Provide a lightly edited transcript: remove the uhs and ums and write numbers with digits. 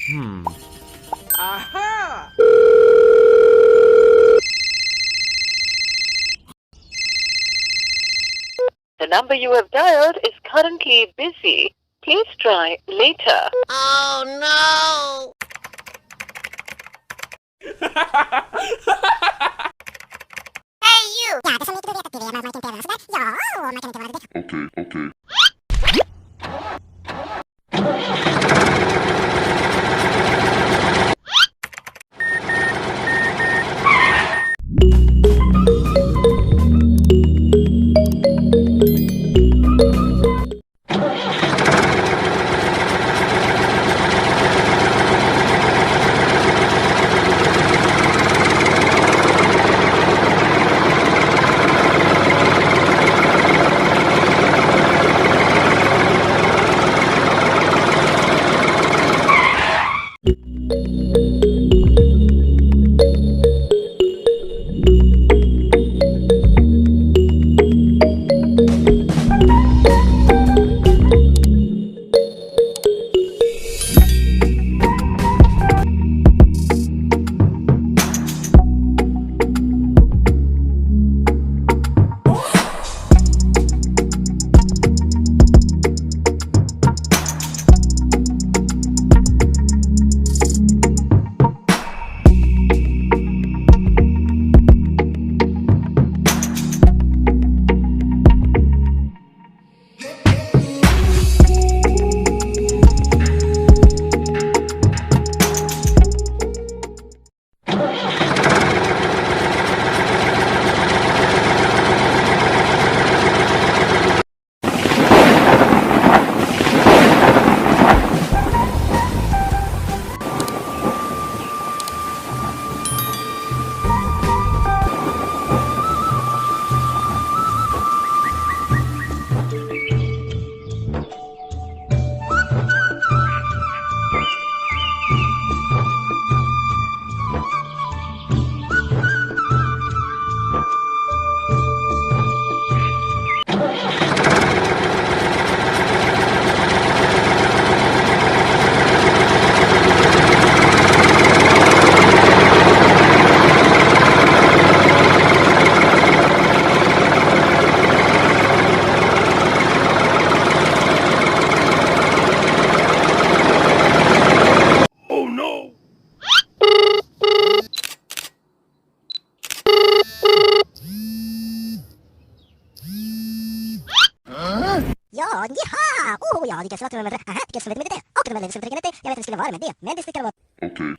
Aha! The number you have dialed is currently busy. Please try later. Oh no! Hey you! Ja, dat is niet de weer, maar mijn kind was dat. Ja, mijn kind was dat. Okay. Ja, jaha! Oh ja, de kan slå med det. Aha, de kan slå med det. Och de vill inte slå med det. Jag vet inte skulle vara med det. Men det sticker vara. Okay.